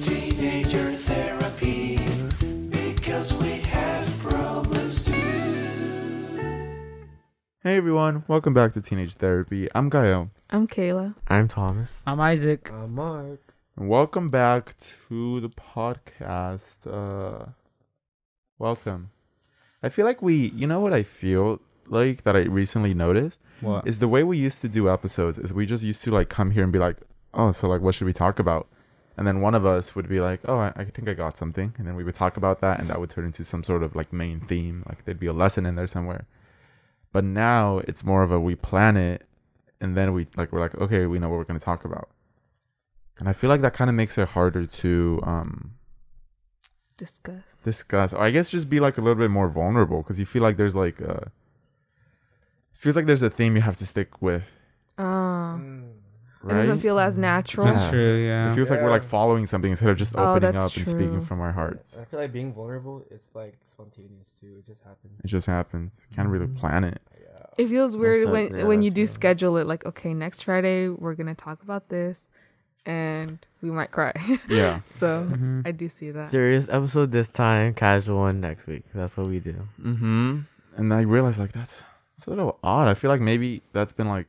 Teenager therapy, because we have problems too. Hey everyone, welcome back to Teenage Therapy. I'm Gael. I'm Kayla. I'm Thomas. I'm Isaac. I'm Mark. And welcome back to the podcast. Welcome. I feel like you know what I feel like that I recently noticed? What? Is the way we used to do episodes is we just used to like come here and be like, oh, so like what should we talk about? And then one of us would be like, oh, I think I got something. And then we would talk about that and that would turn into some sort of like main theme. Like there'd be a lesson in there somewhere. But now it's more of a we plan it and then we're like, okay, we know what we're going to talk about. And I feel like that kind of makes it harder to discuss. Or I guess just be like a little bit more vulnerable because you feel like there's like feels like there's a theme you have to stick with. It doesn't feel as natural. That's true, yeah. It feels like we're like following something instead of just opening that's up and speaking true. from our hearts. I feel like being vulnerable, it's like spontaneous too. It just happens. It just happens. You can't really plan it. Yeah. It feels weird when you do that's true. schedule it. Like, okay, next Friday we're gonna talk about this, and we might cry. Yeah. So Mm-hmm. I do see that. Serious episode this time, casual one next week. That's what we do. Mm-hmm. And I realized like that's a little odd. I feel like maybe that's been like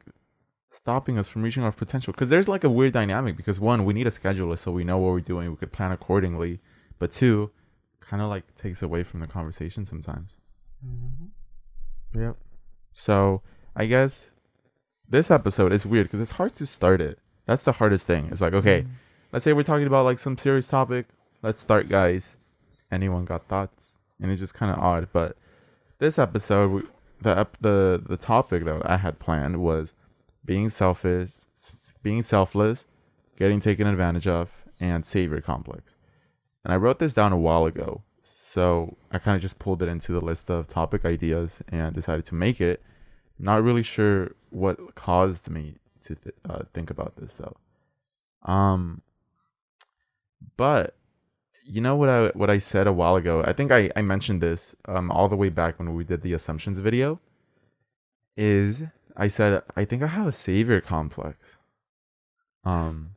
stopping us from reaching our potential. Because there's like a weird dynamic. Because one, we need a schedule so we know what we're doing. We could plan accordingly. But two, kind of like takes away from the conversation sometimes. Yep. So I guess this episode is weird because it's hard to start it. That's the hardest thing. It's like, okay, let's say we're talking about like some serious topic. Let's start, guys. Anyone got thoughts? And it's just kind of odd. But this episode, the topic that I had planned was being selfish, being selfless, getting taken advantage of, and savior complex. And I wrote this down a while ago. So I kind of just pulled it into the list of topic ideas and decided to make it. Not really sure what caused me to think about this though. But you know what I said a while ago? I think I mentioned this all the way back when we did the assumptions video. Is I said I think I have a savior complex. Can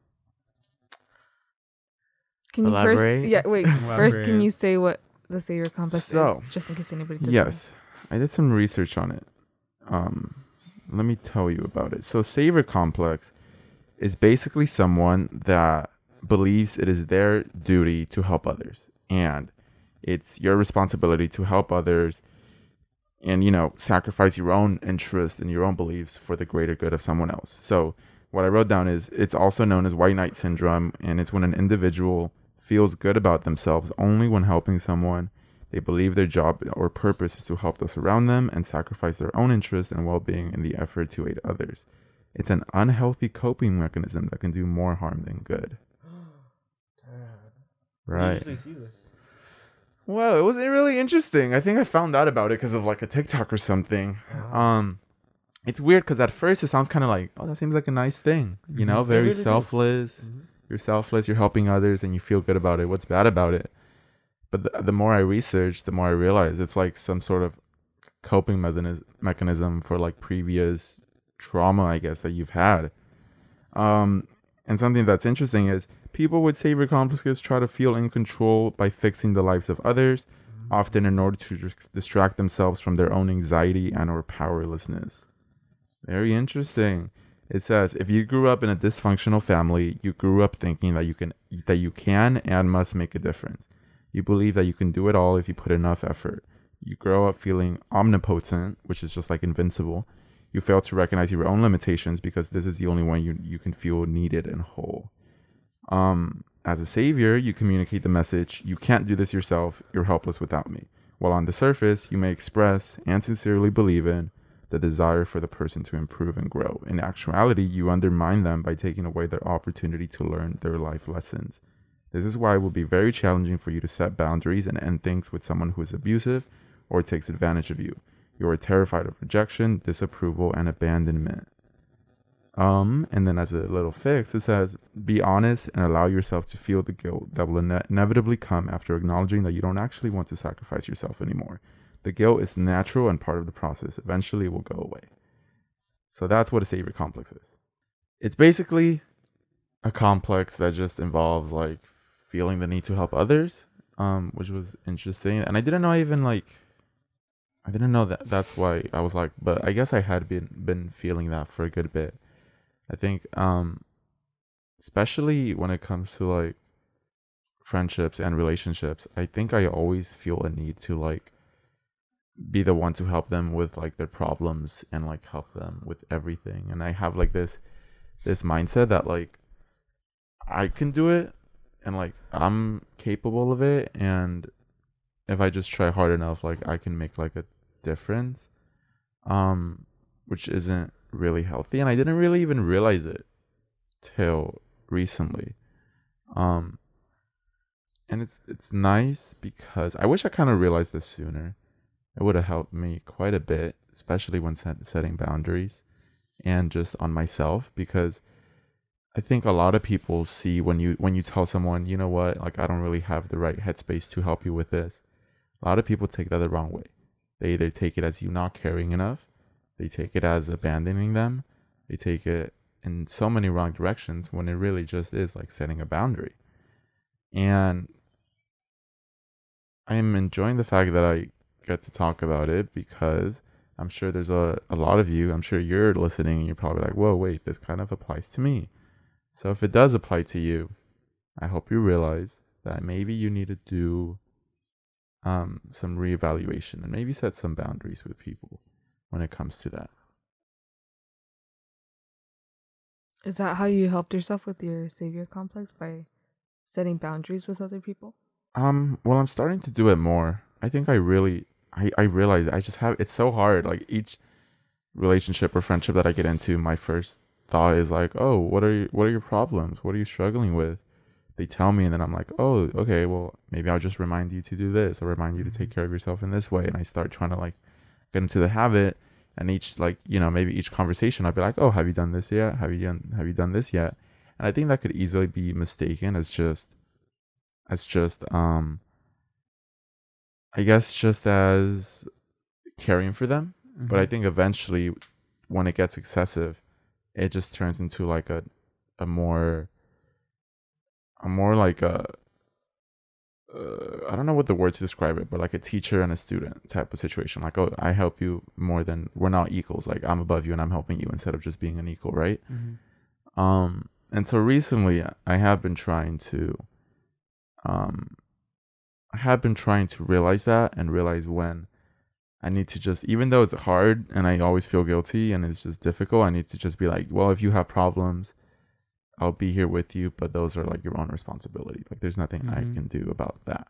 you Elaborate? first? Yeah, wait. First, can Elaborate. you say what the savior complex So, is, just in case anybody doesn't? Yes, I did some research on it. Let me tell you about it. So, savior complex is basically someone that believes it is their duty to help others, and it's your responsibility to help others, and sacrifice your own interest and your own beliefs for the greater good of someone else. So, what I wrote down is it's also known as white knight syndrome, and it's when an individual feels good about themselves only when helping someone. They believe their job or purpose is to help those around them and sacrifice their own interests and well-being in the effort to aid others. It's an unhealthy coping mechanism that can do more harm than good. Right. Well, it was really interesting. I think I found out about it because of like a TikTok or something. It's weird because at first it sounds kind of like, oh, that seems like a nice thing. Very really selfless. You're selfless, you're helping others, and you feel good about it. What's bad about it? But the more I researched, the more I realized it's like some sort of coping mechanism for like previous trauma, I guess, that you've had. And something that's interesting is people with savior complexes try to feel in control by fixing the lives of others, often in order to distract themselves from their own anxiety and or powerlessness. Very interesting. It says, if you grew up in a dysfunctional family, you grew up thinking that you can and must make a difference. You believe that you can do it all if you put enough effort. You grow up feeling omnipotent, which is just like invincible. You fail to recognize your own limitations because this is the only way you can feel needed and whole. As a savior, you communicate the message, you can't do this yourself, you're helpless without me. While on the surface, you may express and sincerely believe in the desire for the person to improve and grow. In actuality, you undermine them by taking away their opportunity to learn their life lessons. This is why it will be very challenging for you to set boundaries and end things with someone who is abusive or takes advantage of you. You are terrified of rejection, disapproval, and abandonment. And then as a little fix, it says, be honest and allow yourself to feel the guilt that will inevitably come after acknowledging that you don't actually want to sacrifice yourself anymore. The guilt is natural and part of the process. Eventually it will go away. So that's what a savior complex is. It's basically a complex that just involves like feeling the need to help others, which was interesting. And I didn't know I didn't know that that's why I was like, but I guess I had been feeling that for a good bit. I think especially when it comes to like friendships and relationships, I think I always feel a need to like be the one to help them with like their problems and like help them with everything. And I have like this mindset that like I can do it and like I'm capable of it, and if I just try hard enough, like I can make like a difference. Which isn't really healthy, and I didn't really even realize it till recently. Um and it's nice because I wish I kind of realized this sooner. It would have helped me quite a bit, especially when setting boundaries and just on myself, because I think a lot of people see when you tell someone, you know what, like I don't really have the right headspace to help you with this. A lot of people take that the wrong way. They either take it as you not caring enough, they take it as abandoning them, they take it in so many wrong directions when it really just is like setting a boundary. And I am enjoying the fact that I get to talk about it because I'm sure there's a lot of you, I'm sure you're listening and you're probably like, whoa, wait, this kind of applies to me. So if it does apply to you, I hope you realize that maybe you need to do some reevaluation and maybe set some boundaries with people when it comes to that. Is that how you helped yourself with your savior complex, by setting boundaries with other people? Well, I'm starting to do it more. I think I realize I just have, it's so hard. Like each relationship or friendship that I get into, my first thought is like, oh, what are your problems? What are you struggling with? They tell me, and then I'm like, oh, okay, well, maybe I'll just remind you to do this, or remind you to take care of yourself in this way. And I start trying to like get into the habit. And each, like, you know, maybe each conversation I'll be like, oh, have you done this yet? Have you done this yet? And I think that could easily be mistaken as just I guess just as caring for them. But I think eventually when it gets excessive, it just turns into like a more like a I don't know what the word to describe it, but like a teacher and a student type of situation. Like, oh, I help you more than, we're not equals. Like I'm above you and I'm helping you, instead of just being an equal, right? And so recently I have been trying to realize that, and realize when I need to just, even though it's hard and I always feel guilty and it's just difficult, I need to just be like, well, if you have problems, I'll be here with you, but those are like your own responsibility. Like there's nothing I can do about that,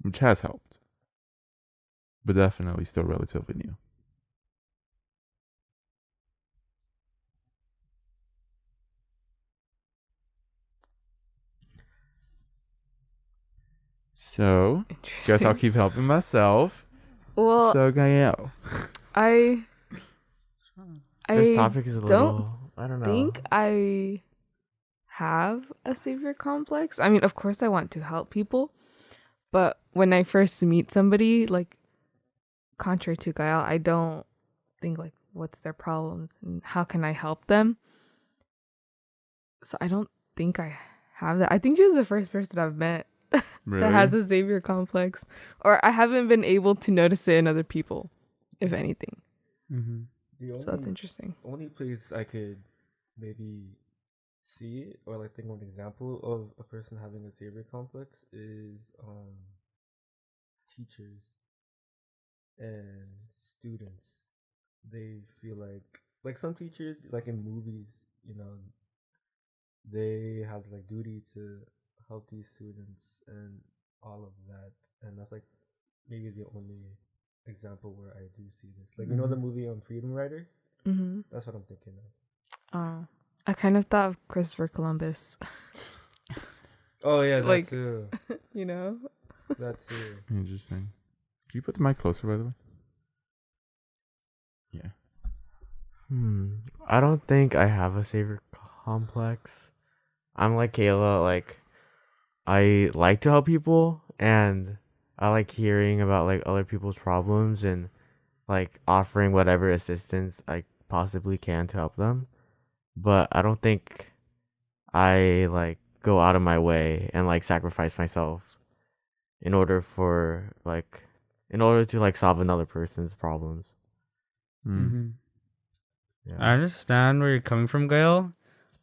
which has helped, but definitely still relatively new. So, guess I'll keep helping myself. Well, So, Gael. I This topic is a don't little, I don't know. think I have a savior complex. I mean, of course I want to help people, but when I first meet somebody, like, contrary to Gael, I don't think like, what's their problems and how can I help them? So I don't think I have that. I think you're the first person I've met Really? that has a savior complex, or I haven't been able to notice it in other people, if anything. So that's interesting. Only place I could maybe see it or like think of an example of a person having a savior complex is teachers and students. They feel like some teachers, like in movies, you know, they have like duty to help these students and all of that, and that's like maybe the only example where I do see this. Like, you know the movie on Freedom Riders? That's what I'm thinking of. Oh, I kind of thought of Christopher Columbus. Oh yeah, that Like- too. You know? That too. Interesting. Can you put the mic closer, by the way? Yeah. I don't think I have a savior complex. I'm like Kayla, like I like to help people, and I like hearing about like other people's problems and like offering whatever assistance I possibly can to help them. But I don't think I like go out of my way and like sacrifice myself in order to like solve another person's problems. Mm. Mm-hmm. Yeah. I understand where you're coming from, Gail,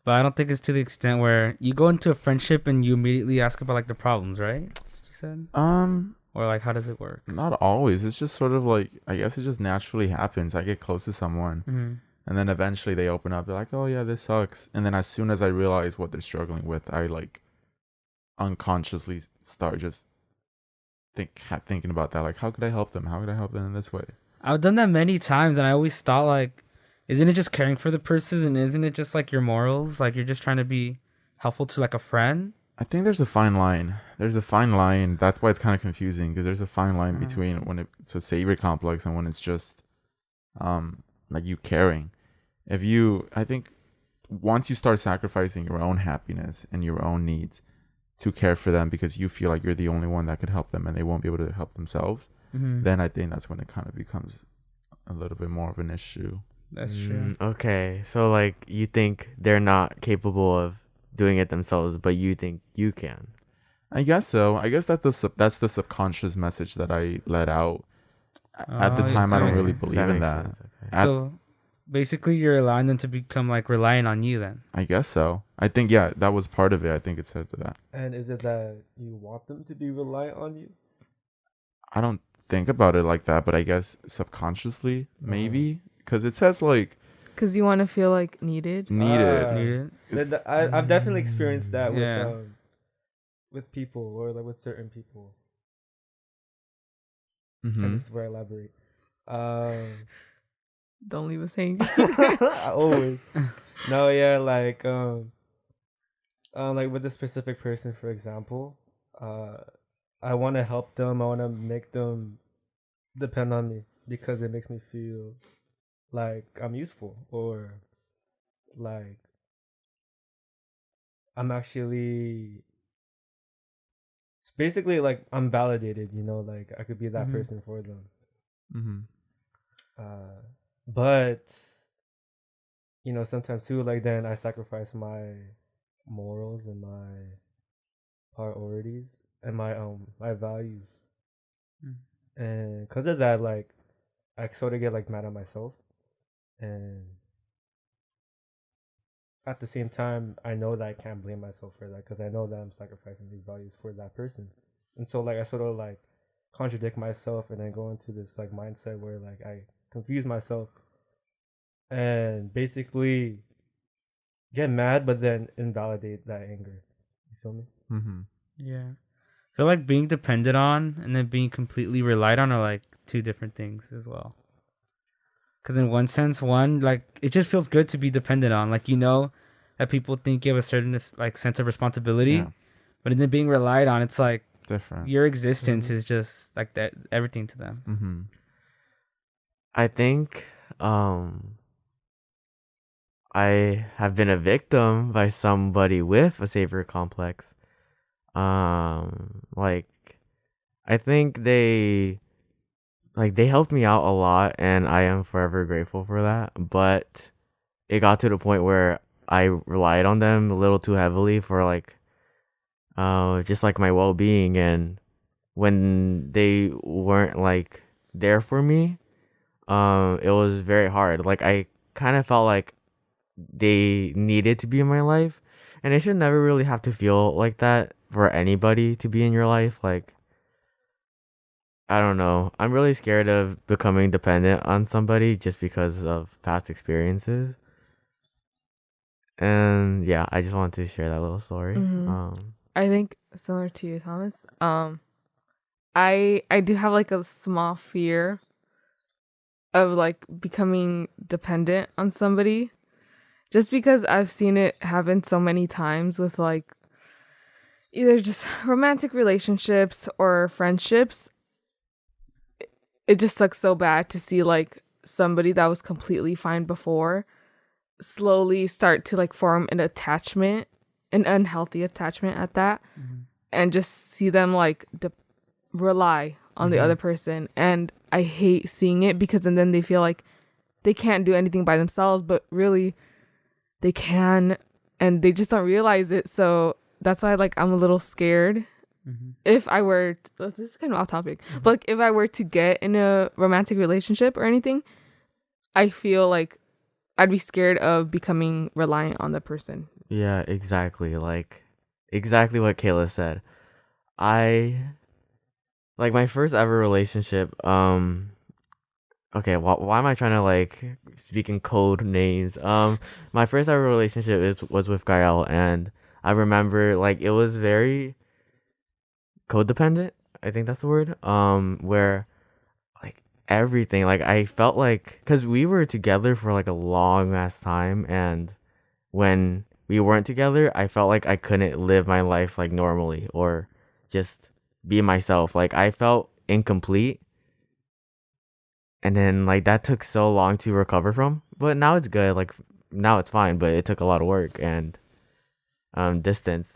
but I don't think it's to the extent where you go into a friendship and you immediately ask about like the problems, right? You said, or like how does it work? Not always. It's just sort of like, I guess it just naturally happens. I get close to someone, Mm-hmm. and then eventually they open up. They're like, "Oh yeah, this sucks." And then as soon as I realize what they're struggling with, I like unconsciously start just thinking about that. Like, how could I help them? How could I help them in this way? I've done that many times, and I always thought like, isn't it just caring for the person, and isn't it just like your morals? Like you're just trying to be helpful to like a friend. I think there's a fine line. There's a fine line. That's why it's kind of confusing, because there's a fine line between when it's a savior complex and when it's just like you caring. I think once you start sacrificing your own happiness and your own needs to care for them because you feel like you're the only one that could help them and they won't be able to help themselves, Mm-hmm. then I think that's when it kind of becomes a little bit more of an issue. That's true. Okay, so like you think they're not capable of doing it themselves, but you think you can. I guess so. I guess that's the subconscious message that I let out. At the Oh, time, I that don't makes really sense. believe in makes that. sense, okay. At- So basically, you're allowing them to become like reliant on you then. I guess so. I think, yeah, that was part of it. I think it said that. And is it that you want them to be reliant on you? I don't think about it like that, but I guess subconsciously, maybe. Because it says, like, Because you want to feel like needed. needed. Ah. Need it? I've definitely experienced that Yeah. with people or like with certain people. Mm-hmm. And this is where I elaborate. Don't leave us hanging. I always. No, yeah, like with a specific person, for example, I want to help them. I want to make them depend on me because it makes me feel like I'm useful or like I'm actually basically like I'm validated, like I could be that Mhm. person for them. Mm-hmm. But sometimes too, like then I sacrifice my morals and my priorities and my values, Mm. and because of that, like I sort of get like mad at myself, and at the same time, I know that I can't blame myself for that because I know that I'm sacrificing these values for that person, and so like I sort of like contradict myself and then go into this like mindset where like I confuse myself and basically get mad, but then invalidate that anger. You feel me? Mm-hmm. Yeah. I feel like being dependent on and then being completely relied on are like two different things as well. Because in one sense, like it just feels good to be dependent on. Like that people think you have a certain like sense of responsibility, Yeah. but in then being relied on, it's like Different. your existence Mhm. is just like that everything to them. Mm-hmm. I think I have been a victim by somebody with a savior complex. Like I think they helped me out a lot and I am forever grateful for that, but it got to the point where I relied on them a little too heavily for like just like my well-being, and when they weren't like there for me, it was very hard. Like I kind of felt like they needed to be in my life, and it should never really have to feel like that for anybody to be in your life. Like I don't know, I'm really scared of becoming dependent on somebody just because of past experiences. And yeah, I just wanted to share that little story. Mhm. I think similar to you, Thomas. I do have like a small fear of like becoming dependent on somebody, just because I've seen it happen so many times with like either just romantic relationships or friendships. It just sucks so bad to see like somebody that was completely fine before slowly start to like form an attachment, an unhealthy attachment at that, and just see them like rely on the other person. And I hate seeing it because then they feel like they can't do anything by themselves, but really they can. and they just don't realize it. So that's why like I'm a little scared. If I were this is kind of off topic, but like if I were to get in a romantic relationship or anything, I feel like I'd be scared of becoming reliant on the person. Yeah, exactly. Like exactly what Kayla said. I like my first ever relationship. Okay, why am I trying to like speak in code names? My first ever relationship was with Gael, and I remember like it was very codependent. I think that's the word. Where like everything, like I felt like, cause we were together for like a long ass time, and when we weren't together, I felt like I couldn't live my life like normally or just be myself. Like I felt incomplete. And then like that took so long to recover from. But now it's good. Like now it's fine, but it took a lot of work and distance.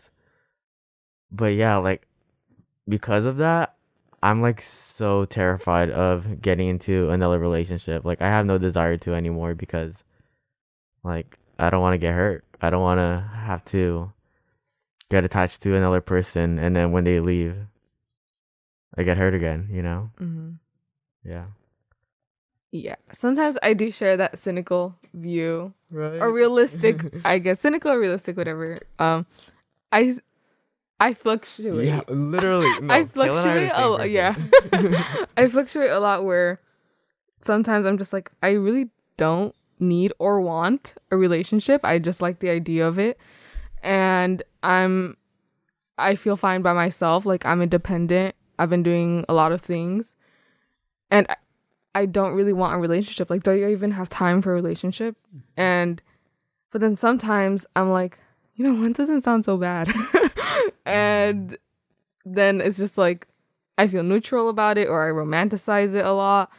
But yeah, like because of that, I'm like so terrified of getting into another relationship. Like I have no desire to anymore because like I don't want to get hurt. I don't want to have to get attached to another person and then when they leave I get hurt again, you know? Yeah. Yeah, sometimes I do share that cynical view, Right. or realistic, I guess, cynical or realistic, whatever. I fluctuate. Yeah, literally. No, I Kayla and fluctuate are a the lot. same Yeah, person. I fluctuate a lot. Where sometimes I'm just like, I really don't need or want a relationship. I just like the idea of it, and I feel fine by myself. Like I'm independent. I've been doing a lot of things, and I don't really want a relationship. Like, do you even have time for a relationship? But then sometimes I'm like, one doesn't sound so bad. And then it's just like, I feel neutral about it or I romanticize it a lot.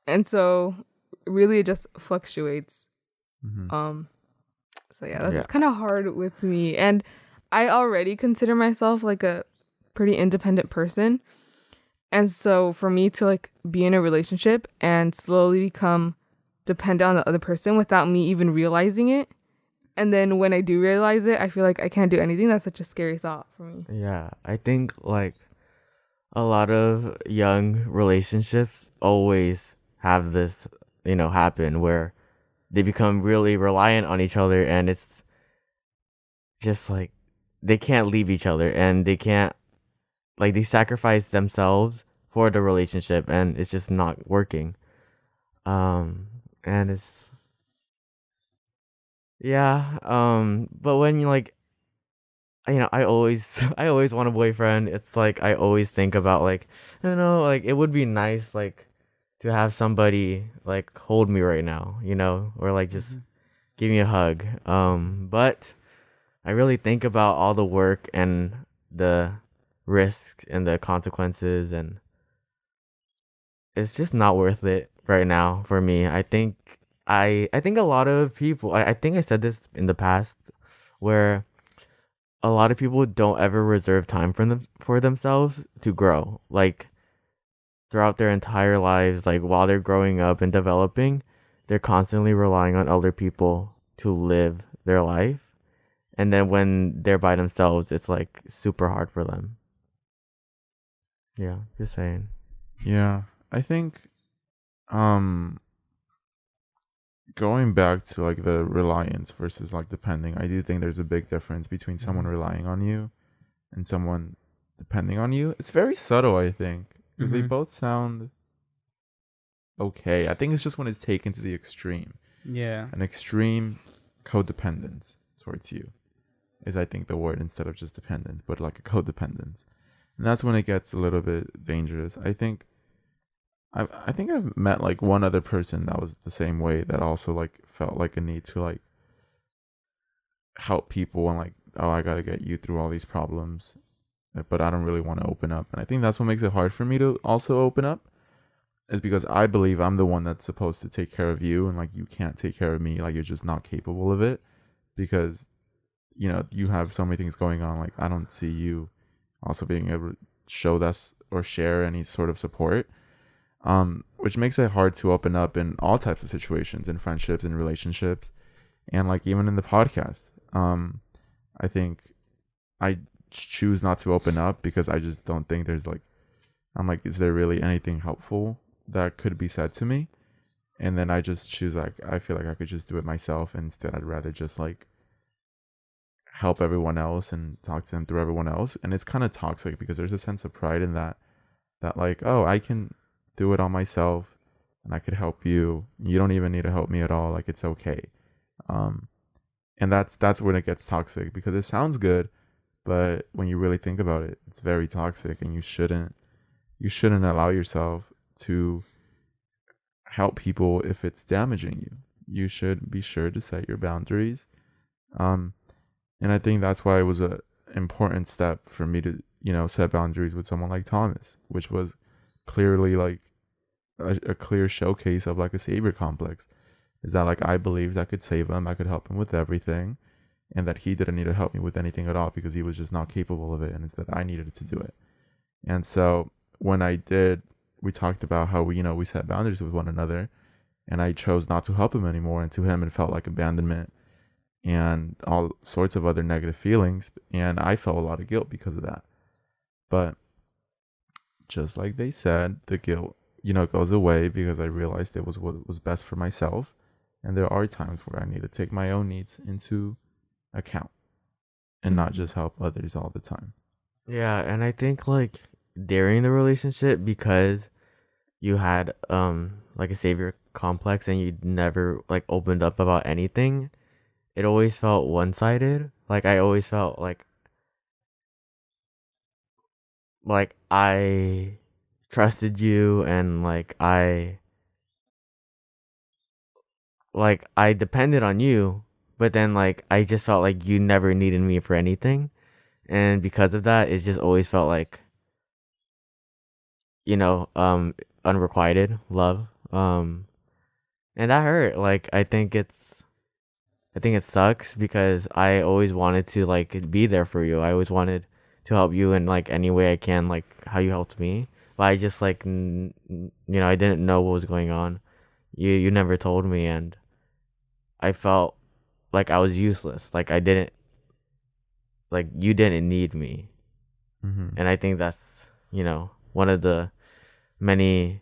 And so really it just fluctuates. So yeah, that's kind of hard with me. And I already consider myself like a pretty independent person. And so for me to like be in a relationship and slowly become dependent on the other person without me even realizing it. And then when I do realize it, I feel like I can't do anything. That's such a scary thought for me. Yeah, I think like a lot of young relationships always have this, happen where they become really reliant on each other and it's just like they can't leave each other and they can't like they sacrifice themselves for the relationship and it's just not working. And it's but when you like I always I always want a boyfriend. It's like I always think about like like it would be nice like to have somebody like hold me right now, or like just give me a hug. But I really think about all the work and the risks and the consequences and it's just not worth it right now for me. I think I think a lot of people I think I said this in the past where a lot of people don't ever reserve time for themselves to grow. Like throughout their entire lives, like while they're growing up and developing, they're constantly relying on other people to live their life. And then when they're by themselves, it's like super hard for them. Yeah, just saying. Yeah, I think going back to like the reliance versus like depending, I do think there's a big difference between someone relying on you and someone depending on you. It's very subtle, I think, because they both sound okay. I think it's just when it's taken to the extreme. Yeah. An extreme codependence towards you is, I think, the word instead of just dependence, but like a codependence. And that's when it gets a little bit dangerous. I think I've met like one other person that was the same way, that also like felt like a need to like help people and like, oh, I gotta get you through all these problems, but I don't really want to open up. And I think that's what makes it hard for me to also open up, is because I believe I'm the one that's supposed to take care of you, and like you can't take care of me, like you're just not capable of it because you have so many things going on. Like I don't see you also being able to show this or share any sort of support, which makes it hard to open up in all types of situations, in friendships and relationships, and like even in the podcast. I think I choose not to open up because I just don't think there's like, I'm like, is there really anything helpful that could be said to me? And then I just choose, like, I feel like I could just do it myself. And instead, I'd rather just like help everyone else and talk to them through everyone else. And it's kind of toxic because there's a sense of pride in that like, oh, I can do it all myself and I could help you. You don't even need to help me at all. Like, it's okay. And that's when it gets toxic, because it sounds good, but when you really think about it, it's very toxic, and you shouldn't allow yourself to help people if it's damaging you. You should be sure to set your boundaries. And I think that's why it was a important step for me to, set boundaries with someone like Thomas, which was clearly like a clear showcase of like a savior complex. Is that like I believed I could save him, I could help him with everything, and that he didn't need to help me with anything at all because he was just not capable of it, and instead I needed to do it. And so when I did, we talked about how we set boundaries with one another, and I chose not to help him anymore, and to him it felt like abandonment and all sorts of other negative feelings, and I felt a lot of guilt because of that. But just like they said, the guilt, goes away because I realized it was what was best for myself. And there are times where I need to take my own needs into account and not just help others all the time. Yeah, and I think like during the relationship, because you had like a savior complex and you never like opened up about anything, it always felt one-sided. Like I always felt like I trusted you, and I depended on you, but then like I just felt like you never needed me for anything. And because of that, it just always felt like unrequited love. And that hurt. Like I think it sucks because I always wanted to like be there for you. I always wanted to help you in like any way I can, like how you helped me. But I just like I didn't know what was going on. You never told me, and I felt like I was useless. Like you didn't need me. Mm-hmm. And I think that's one of the many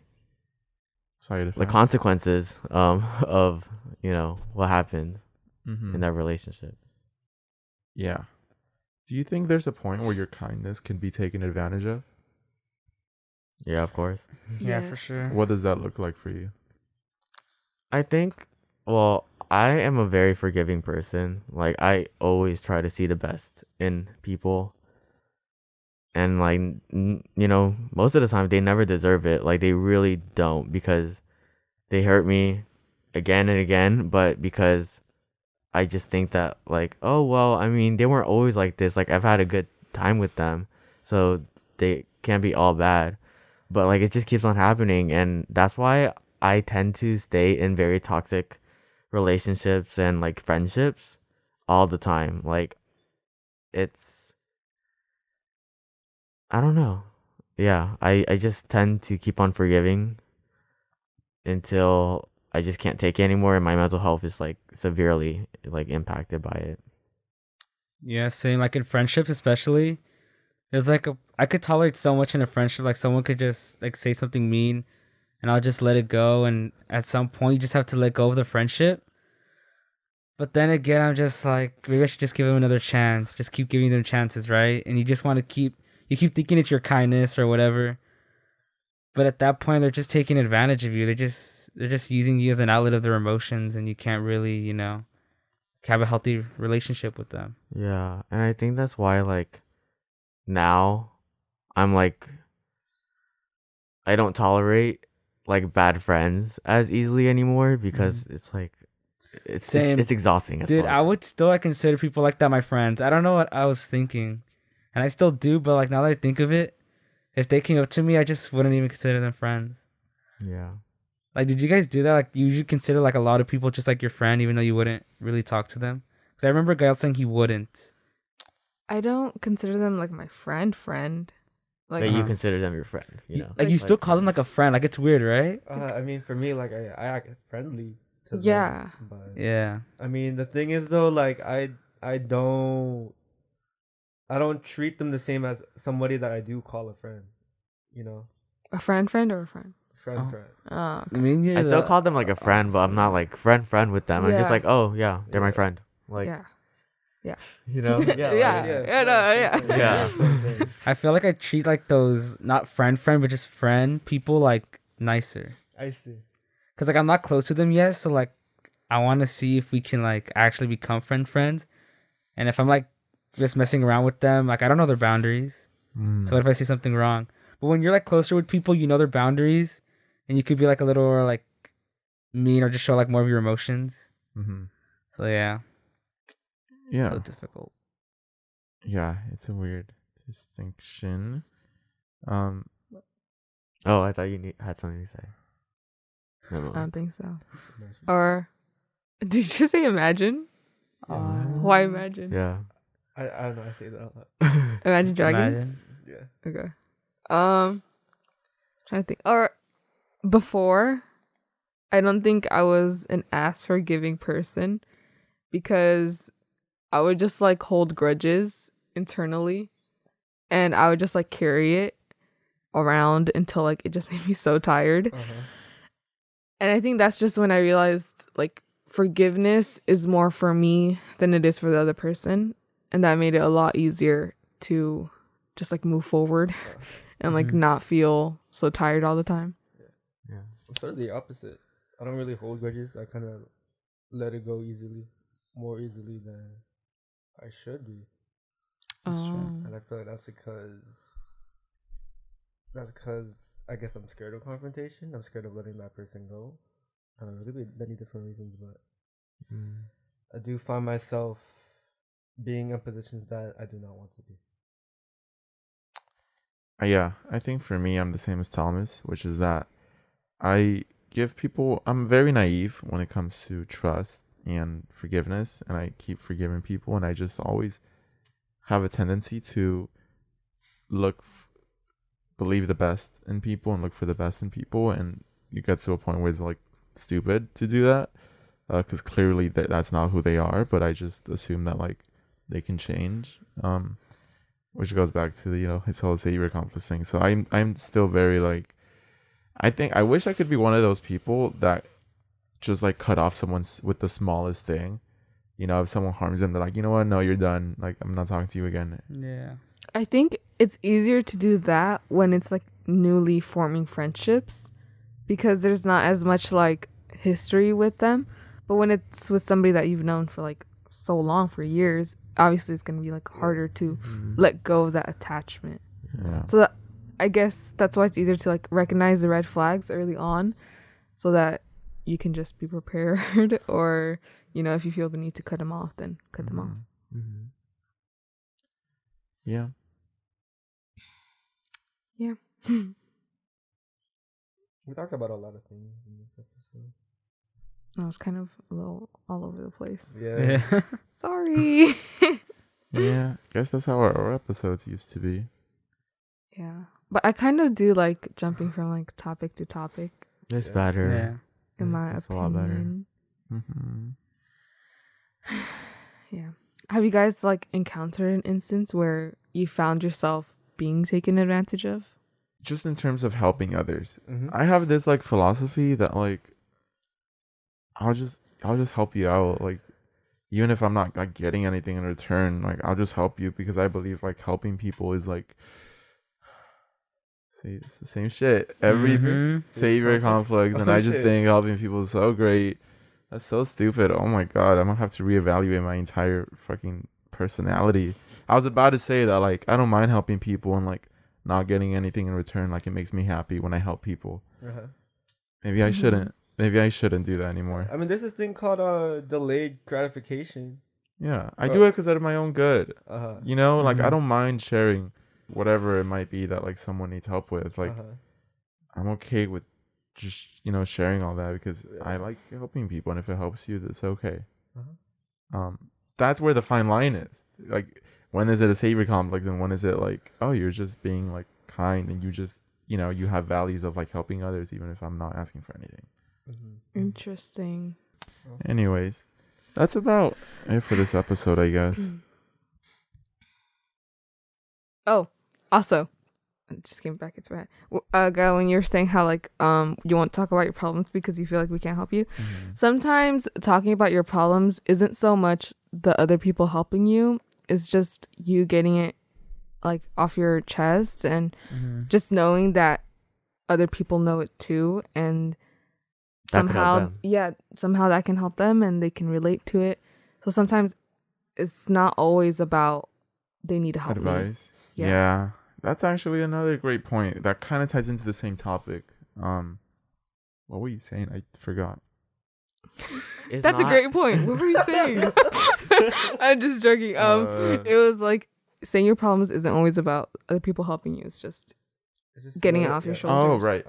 Side effects. like consequences of what happened Mm-hmm. in that relationship. Yeah. Do you think there's a point where your kindness can be taken advantage of? Yeah, of course. Yeah, for Yes. sure. What does that look like for you? I think, well, I am a very forgiving person. Like, I always try to see the best in people. And, like, most of the time, they never deserve it. Like, they really don't, because they hurt me again and again. But because I just think that, like, oh, well, I mean, they weren't always like this. Like, I've had a good time with them, so they can't be all bad. But, like, it just keeps on happening. And that's why I tend to stay in very toxic relationships and, like, friendships all the time. Like, I don't know. Yeah, I just tend to keep on forgiving until I just can't take it anymore, and my mental health is like severely like impacted by it. Yeah, same. Like in friendships, especially, there's like I could tolerate so much in a friendship. Like someone could just like say something mean, and I'll just let it go. And at some point, you just have to let go of the friendship. But then again, I'm just like, maybe I should just give them another chance. Just keep giving them chances, right? And you just want to keep thinking it's your kindness or whatever. But at that point, they're just taking advantage of you. They're just using you as an outlet of their emotions, and you can't really, have a healthy relationship with them. Yeah, and I think that's why like now I'm like I don't tolerate like bad friends as easily anymore, because it's like Same. it's exhausting as Dude, fuck. I would still consider people like that my friends. I don't know what I was thinking, and I still do. But like now that I think of it, if they came up to me, I just wouldn't even consider them friends. Yeah. Like, did you guys do that? Like, you usually consider like a lot of people just like your friend, even though you wouldn't really talk to them. Because I remember Gail saying he wouldn't. I don't consider them like my friend. Like, But you consider them your friend, you know. Like you still call them like a friend. Like it's weird, right? I mean, for me, like I act friendly to them, yeah. but Yeah. I mean, the thing is though, like I I don't treat them the same as somebody that I do call a friend. You know, A friend or a friend? friend, Oh. friend. Oh, I mean, I still call them like a friend, but I'm not like friend with them. I'm just Yeah. like, oh yeah, they're my friend. Like, yeah. you know, Yeah, like, yeah, no, yeah. Yeah. I feel like I treat like those not friend, but just friend people like nicer. I see. Cause like I'm not close to them yet, so like I want to see if we can like actually become friends. And if I'm like just messing around with them, like I don't know their boundaries. So what if I say something wrong? But when you're like closer with people, you know their boundaries, and you could be like a little like mean or just show like more of your emotions. Mm-hmm. So yeah, Yeah. so difficult. Yeah, it's a weird distinction. oh, I thought you had something to say. Never I don't mind. think so. Or did you say imagine? Why imagine? Yeah. I don't know. I say that a lot. Imagine Dragons. Imagine. Yeah. Okay. Trying to think. Or before, I don't think I was an ass forgiving person because I would just like hold grudges internally, and I would just like carry it around until like it just made me so tired. Uh-huh. And I think that's just when I realized like forgiveness is more for me than it is for the other person, and that made it a lot easier to just like move forward and like not feel so tired all the time. Yeah. I'm sort of the opposite. I don't really hold grudges. I kind of let it go easily, more easily than I should be. And I feel like that's because I guess I'm scared of confrontation. I'm scared of letting that person go. I don't know, there could be many different reasons, but I do find myself being in positions that I do not want to be. Yeah, I think for me, I'm the same as Thomas, which is that I'm very naive when it comes to trust and forgiveness, and I keep forgiving people, and I just always have a tendency to believe the best in people and look for the best in people, and you get to a point where it's like stupid to do that, because clearly that's not who they are, but I just assume that like they can change, which goes back to the his whole savor complex thing. So I'm still very like, I wish I could be one of those people that just like cut off someone with the smallest thing. If someone harms them, they're like, you know what, no, you're done, like I'm not talking to you again. Yeah. I think it's easier to do that when it's like newly forming friendships because there's not as much like history with them. But when it's with somebody that you've known for like so long, for years, obviously it's going to be like harder to let go of that attachment. Yeah. So I guess that's why it's easier to like recognize the red flags early on so that you can just be prepared or, if you feel the need to cut them off, then cut them off. Mm-hmm. Yeah. Yeah. We talked about a lot of things in this episode. I was kind of a little all over the place. Yeah. Yeah. Sorry. Yeah, I guess that's how our episodes used to be. Yeah. But I kind of do like jumping from like topic to topic, It's Yeah. better. Yeah. in my It's a opinion. lot better. Mm-hmm. Yeah. Have you guys like encountered an instance where you found yourself being taken advantage of? Just in terms of helping others, Mm-hmm. I have this like philosophy that like I'll just help you out, like even if I'm not like getting anything in return, like I'll just help you because I believe like helping people is like, see, it's the same shit every Mhm. savior conflicts, and Oh, I just shit. think helping people is so great. That's so stupid. Oh my god, I'm gonna have to reevaluate my entire fucking personality. I was about to say that like I don't mind helping people and like not getting anything in return. Like it makes me happy when I help people. Uh-huh. Maybe I shouldn't. Maybe I shouldn't do that anymore. I mean, there's this thing called delayed gratification. Yeah, I do it because out of my own good. Uh-huh. Like I Mhm. don't mind sharing whatever it might be that like someone needs help with. Like Uh-huh. I'm okay with just sharing all that because I like helping people, and if it helps you, that's okay. That's where the fine line is. Like when is it a savior complex, and when is it like, oh, you're just being like kind, and you just you have values of like helping others, even if I'm not asking for anything. Mm-hmm. Interesting. Anyways, That's about it for this episode, I guess. Oh, also, it just came back into my head. Girl, when you were saying how like you won't talk about your problems because you feel like we can't help you. Sometimes talking about your problems isn't so much the other people helping you. It's just you getting it like off your chest and just knowing that other people know it too, and That could help them. somehow that can help them and they can relate to it. So sometimes it's not always about they need help. Advice. Yeah. Yeah, that's actually another great point. That kind of ties into the same topic. What were you saying? I forgot. It's That's a not- great point. What were you saying? I'm just joking. It was like saying your problems isn't always about other people helping you. It's just getting it off your shoulders. Oh, right.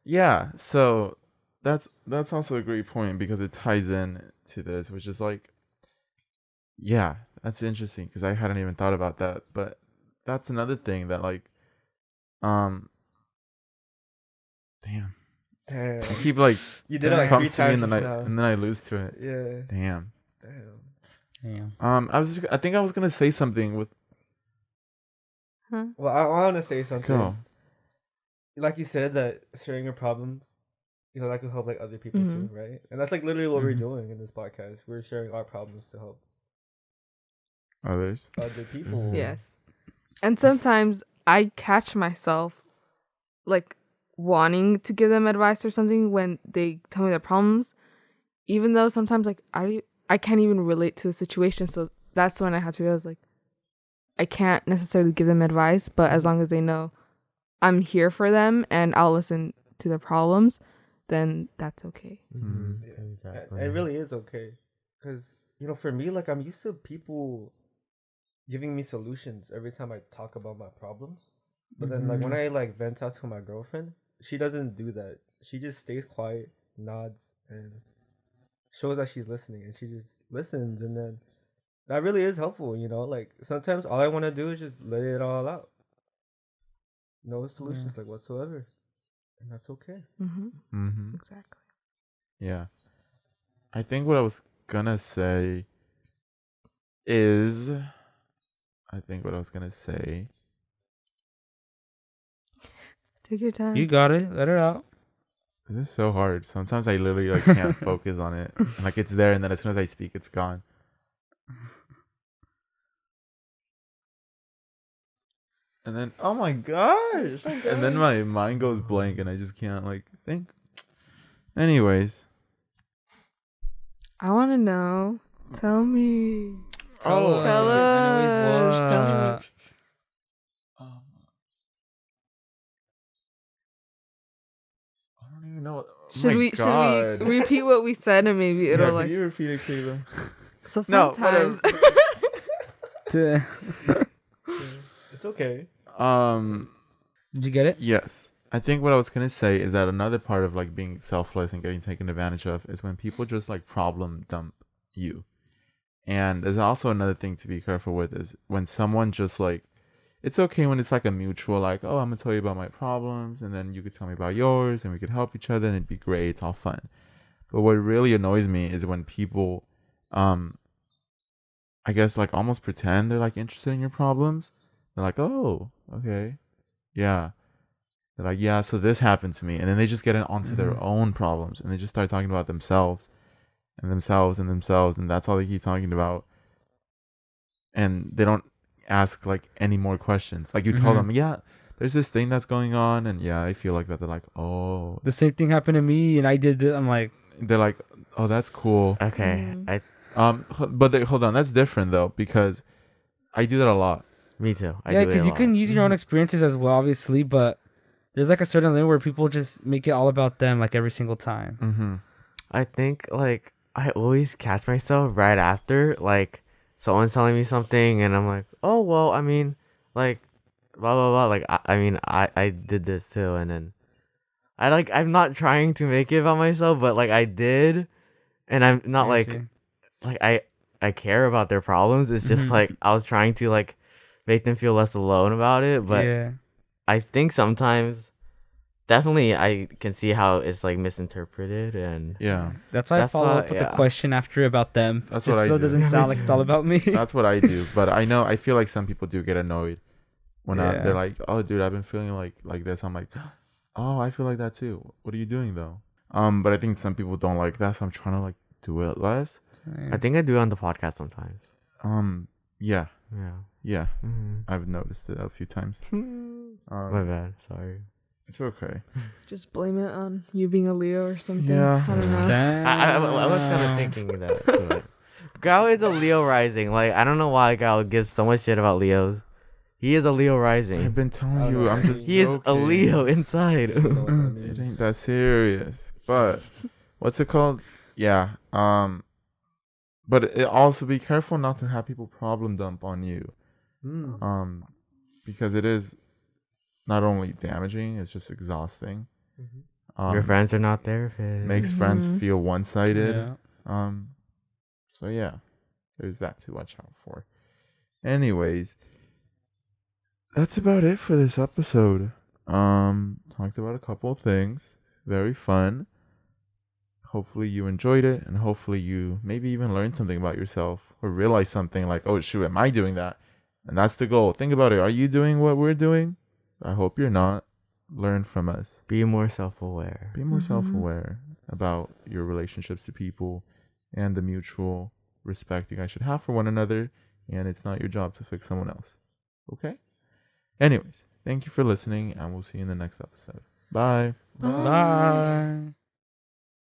Yeah, so that's also a great point because it ties in to this, which is like, yeah, that's interesting because I hadn't even thought about that, but that's another thing that like, damn, I keep like You did it it like comes 3 to me times and now. then I lose to it. Yeah. Damn. Damn. Damn. I think I was gonna say something with Well, I want to say something. go. Like you said, that sharing your problems, that could help like other people too, right? And that's like literally what we're doing in this podcast. We're sharing our problems to help Others. other people. Yes. And sometimes I catch myself like wanting to give them advice or something when they tell me their problems, even though sometimes like I can't even relate to the situation. So that's when I have to realize like I can't necessarily give them advice, but as long as they know I'm here for them and I'll listen to their problems, then that's okay. Mhm. Exactly. It really is okay, because for me, like I'm used to people giving me solutions every time I talk about my problems. But then like when I like vent out to my girlfriend, she doesn't do that. She just stays quiet, nods, and shows that she's listening, and she just listens, and then that really is helpful. Like sometimes all I want to do is just let it all out. No solutions like whatsoever, and that's okay. Mm-hmm. Exactly. Yeah. I think what I was gonna say is Take your time. You got it. Let her out. this is so hard. Sometimes I literally like can't focus on it. And, like it's there and then as soon as I speak it's gone. And then oh my gosh. And then my mind goes blank and I just can't like think. Anyways. I want to know. Tell me. Tell us. Anyways, Tell what? me. I don't even know. What, Should we repeat what we said and maybe it'll yeah, like can you repeat it, Kayla? so No, sometimes It's okay. Did you get it? Yes. I think what I was gonna say is that another part of like being selfless and getting taken advantage of is when people just like problem dump you. And there's also another thing to be careful with is when someone just like, it's okay when it's like a mutual like, oh, I'm gonna tell you about my problems and then you could tell me about yours and we could help each other and it'd be great, it's all fun. But what really annoys me is when people I guess like almost pretend they're like interested in your problems. They're like, oh, okay. Yeah. They're like, yeah, so this happened to me. And then they just get onto their own problems and they just start talking about themselves and themselves and themselves. And that's all they keep talking about. And they don't ask like any more questions. Like you tell them, yeah, there's this thing that's going on. And yeah, I feel like that. They're like, oh. The same thing happened to me, and I did this. I'm like, They're like, oh, that's cool. Okay. But hold on. That's different though, because I do that a lot. Me too. yeah, because you can use your own experiences as well, obviously, but there's like a certain limit where people just make it all about them, like every single time. Mm-hmm. I think like I always catch myself right after like someone's telling me something and I'm like, oh well, I mean, like blah blah blah. Like I did this too, and then I'm not trying to make it about myself, but like I did, and I'm not like I care about their problems. It's just like I was trying to like make them feel less alone about it, but yeah. I think sometimes definitely I can see how it's like misinterpreted and Yeah, That's why I That's follow why- up with yeah. a question after about them. That's just what I so it do. doesn't Yeah, me sound like it's all too. about me. that's what I do. But I feel like some people do get annoyed when Yeah. they're like, "Oh, dude, I've been feeling like this." I'm like, "Oh, I feel like that too. What are you doing though?" But I think some people don't like that, so I'm trying to like do it less. I think I do on the podcast sometimes. Yeah, Yeah. yeah, Mhm. I've noticed it a few times. My bad. Sorry. It's okay. Just blame it on you being a Leo or something. Yeah. I don't know. I was kind of thinking that. But Gal is a Leo rising. Like I don't know why Gal gives so much shit about Leos. He is a Leo rising. I've been telling you, I'm just He is a joking. Leo inside. It ain't that serious. But what's it called? Yeah. But it also be careful not to have people problem dump on you. Because it is not only damaging, it's just exhausting. Your friends are not therapists. Makes friends Mhm. feel one-sided. Yeah. So yeah, there's that to watch out for. Anyways, that's about it for this episode. Talked about a couple of things. Very fun. Hopefully you enjoyed it, and hopefully you maybe even learned something about yourself or realized something like, oh shoot, am I doing that? And that's the goal. Think about it. Are you doing what we're doing? I hope you're not. Learn from us. Be more self-aware. Be more self-aware about your relationships to people and the mutual respect you guys should have for one another. And it's not your job to fix someone else. Okay? Anyways, thank you for listening, and we'll see you in the next episode. Bye. Bye.